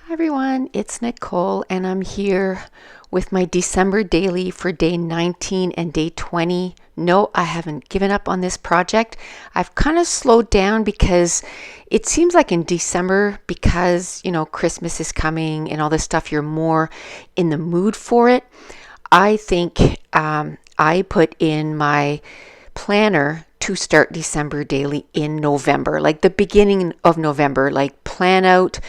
Hi everyone, it's Nicole and I'm here with my December daily for day 19 and day 20. No, I haven't given up on this project. I've kind of slowed down because it seems like in December, because Christmas is coming and all this stuff, you're more in the mood for it. I think I put in my planner to start December daily in November, like the beginning of November, like plan out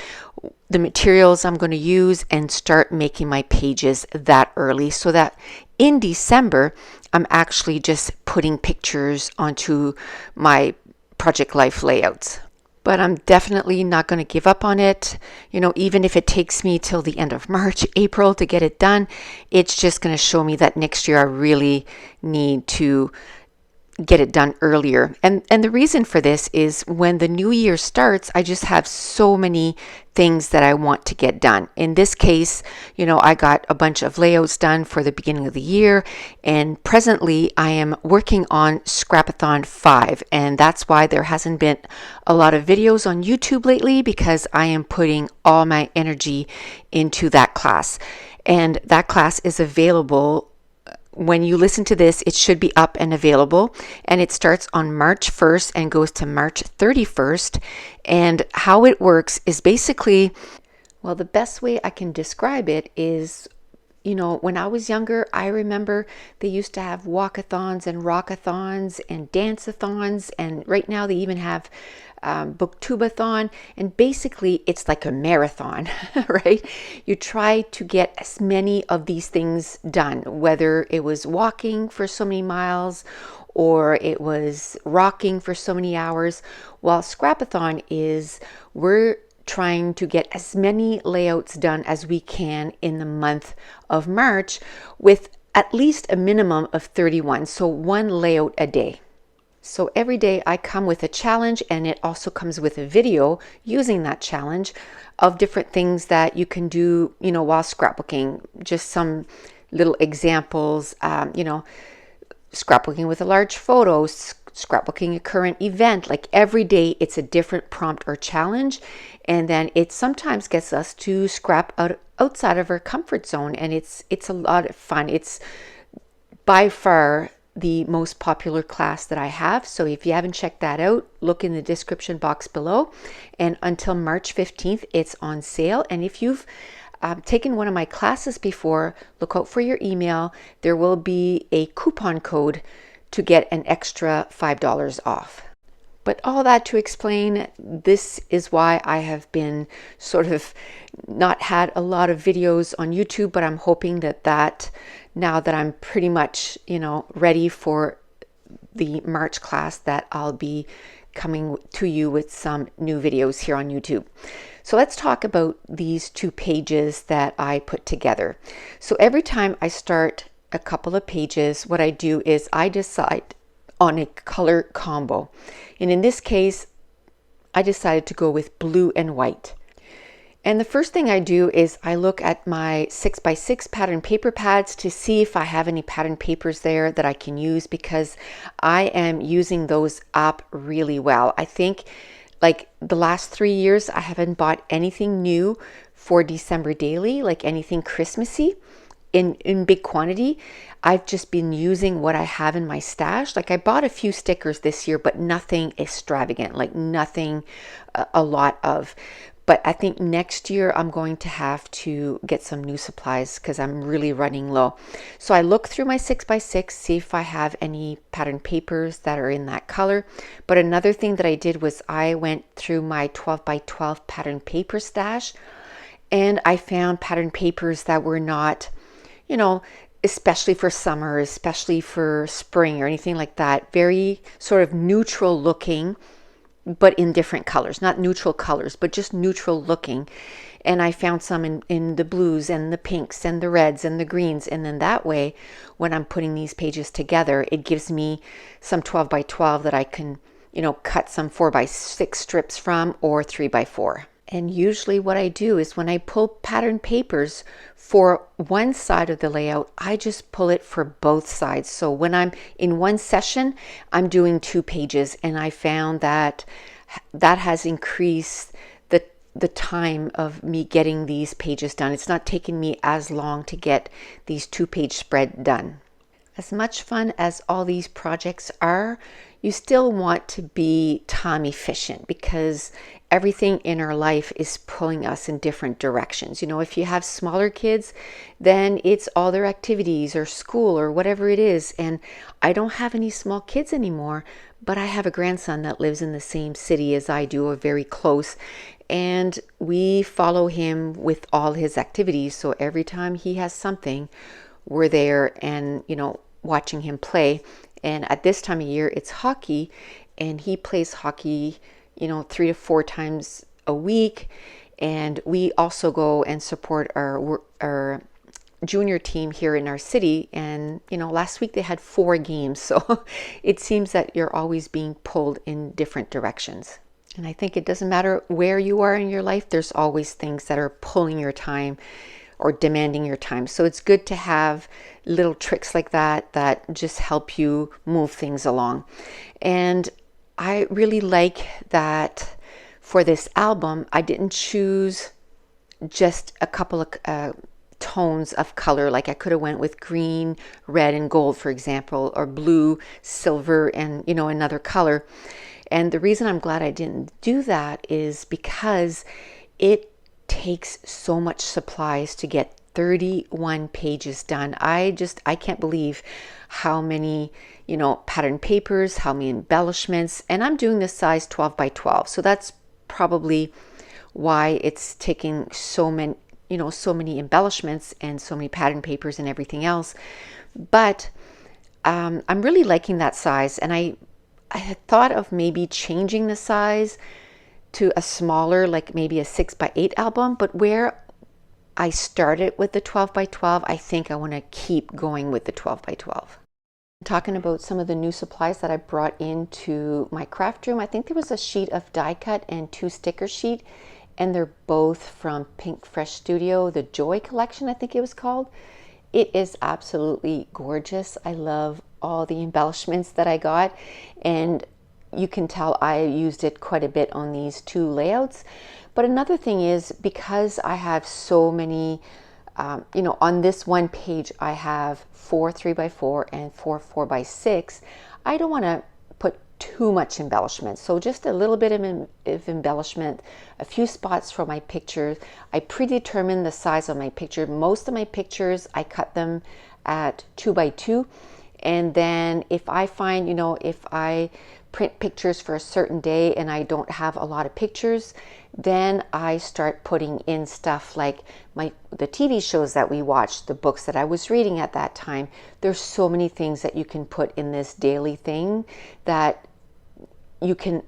the materials I'm going to use and start making my pages that early so that in December I'm actually just putting pictures onto my project life layouts. But I'm definitely not going to give up on it. Even if it takes me till the end of March, April to get it done, it's just going to show me that next year I really need to get it done earlier. And the reason for this is when the new year starts, I just have so many things that I want to get done. In this case, I got a bunch of layouts done for the beginning of the year, and presently I am working on Scrap-a-thon 5, and that's why there hasn't been a lot of videos on YouTube lately, because I am putting all my energy into that class. And that class is available. When you listen to this, it should be up and available, and it starts on March 1st and goes to March 31st. And how it works is basically, well, the best way I can describe it is, when I was younger, I remember they used to have walkathons and rockathons and dance-a-thons, and right now they even have booktubathon, and basically it's like a marathon, right? You try to get as many of these things done, whether it was walking for so many miles or it was rocking for so many hours. While Scrap-a-thon is, we're trying to get as many layouts done as we can in the month of March with at least a minimum of 31, so one layout a day. So every day I come with a challenge, and it also comes with a video using that challenge of different things that you can do, while scrapbooking. Just some little examples, scrapbooking with a large photo, scrapbooking a current event. Like every day it's a different prompt or challenge, and then it sometimes gets us to scrap outside of our comfort zone, and it's a lot of fun. It's by far the most popular class that I have. So if you haven't checked that out, look in the description box below. And until March 15th, it's on sale. And if you've taken one of my classes before, look out for your email. There will be a coupon code to get an extra $5 off. But all that to explain, this is why I have been sort of not had a lot of videos on YouTube, but I'm hoping that now that I'm pretty much, ready for the March class, that I'll be coming to you with some new videos here on YouTube. So let's talk about these two pages that I put together. So every time I start a couple of pages, what I do is I decide on a color combo. And in this case, I decided to go with blue and white. And the first thing I do is I look at my 6x6 pattern paper pads to see if I have any pattern papers there that I can use, because I am using those up really well. I think like the last 3 years, I haven't bought anything new for December daily, like anything Christmassy in big quantity. I've just been using what I have in my stash. Like I bought a few stickers this year, but nothing extravagant, like nothing a lot of. But I think next year I'm going to have to get some new supplies because I'm really running low. So I look through my 6x6, see if I have any pattern papers that are in that color. But another thing that I did was I went through my 12x12 pattern paper stash, and I found pattern papers that were not, especially for summer, especially for spring or anything like that, very sort of neutral looking, but in different colors, not neutral colors, but just neutral looking. And I found some in the blues and the pinks and the reds and the greens. And then that way, when I'm putting these pages together, it gives me some 12x12 that I can, cut some 4x6 strips from, or 3x4. And usually what I do is when I pull pattern papers for one side of the layout, I just pull it for both sides. So when I'm in one session, I'm doing 2 pages, and I found that has increased the time of me getting these pages done. It's not taking me as long to get these 2-page spread done. As much fun as all these projects are, you still want to be time efficient because everything in our life is pulling us in different directions. You know, if you have smaller kids, then it's all their activities or school or whatever it is. And I don't have any small kids anymore, but I have a grandson that lives in the same city as I do, or very close. And we follow him with all his activities. So every time he has something, we're there and, watching him play. And at this time of year, it's hockey, and he plays hockey, 3 to 4 times a week. And we also go and support our junior team here in our city. And, last week they had 4 games. So it seems that you're always being pulled in different directions. And I think it doesn't matter where you are in your life, there's always things that are pulling your time or demanding your time. So it's good to have little tricks like that just help you move things along. And I really like that for this album, I didn't choose just a couple of tones of color. Like I could have went with green, red, and gold, for example, or blue, silver, and another color. And the reason I'm glad I didn't do that is because it takes so much supplies to get 31 pages done. I can't believe how many, pattern papers, how many embellishments, and I'm doing this size 12 by 12. So that's probably why it's taking so many, so many embellishments and so many pattern papers and everything else. But I'm really liking that size, and I had thought of maybe changing the size to a smaller, like maybe a 6 by 8 album, but where I started with the 12 by 12, I think I want to keep going with the 12 by 12. Talking about some of the new supplies that I brought into my craft room, I think there was a sheet of die cut and 2 sticker sheet, and they're both from Pink Fresh Studio, the Joy collection, I think it was called. It is absolutely gorgeous. I love all the embellishments that I got, and you can tell I used it quite a bit on these 2 layouts. But another thing is, because I have so many, on this one page I have 4 3x4 and 4 4x6, I don't want to put too much embellishment. So just a little bit of embellishment, a few spots for my pictures. I predetermined the size of my picture. Most of my pictures, I cut them at 2x2. And then if I find, if I print pictures for a certain day and I don't have a lot of pictures, then I start putting in stuff like the TV shows that we watched, the books that I was reading at that time. There's so many things that you can put in this daily thing that you can,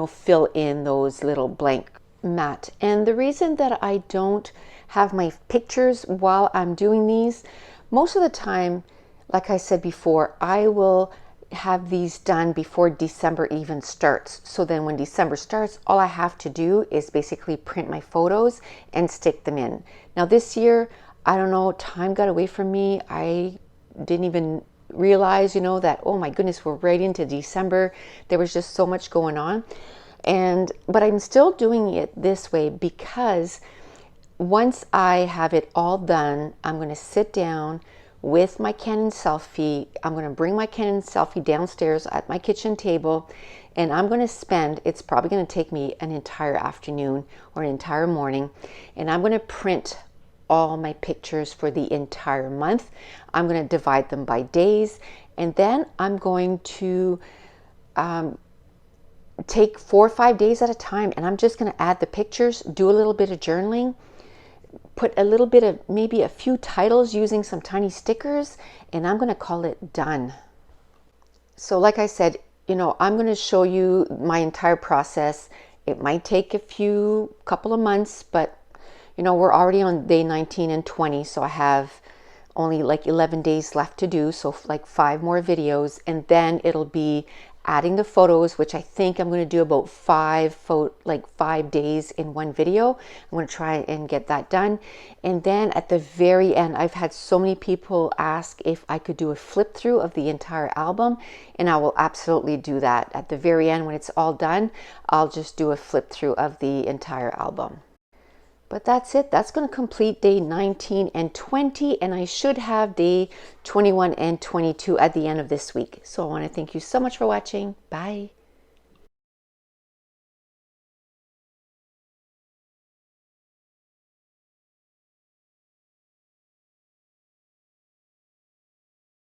fill in those little blank mat. And the reason that I don't have my pictures while I'm doing these, most of the time, like I said before, I will have these done before December even starts. So then when December starts, all I have to do is basically print my photos and stick them in. Now this year, I don't know, time got away from me. I didn't even realize, that, oh my goodness, we're right into December. There was just so much going on. But I'm still doing it this way because once I have it all done, I'm going to sit down with my Canon selfie. I'm going to bring my Canon selfie downstairs at my kitchen table, and I'm going to spend, it's probably going to take me an entire afternoon or an entire morning, and I'm going to print all my pictures for the entire month. I'm going to divide them by days, and then I'm going to take 4 or 5 days at a time, and I'm just going to add the pictures, do a little bit of journaling, put a little bit of, maybe a few titles using some tiny stickers, and I'm going to call it done. So like I said, I'm going to show you my entire process. It might take a couple of months, but we're already on day 19 and 20, so I have only like 11 days left to do, so like 5 more videos, and then it'll be adding the photos, which I think I'm going to do about 5 days in one video. I'm going to try and get that done. And then at the very end, I've had so many people ask if I could do a flip through of the entire album, and I will absolutely do that. At the very end, when it's all done, I'll just do a flip through of the entire album. But that's it. That's going to complete day 19 and 20, and I should have day 21 and 22 at the end of this week. So I want to thank you so much for watching. Bye.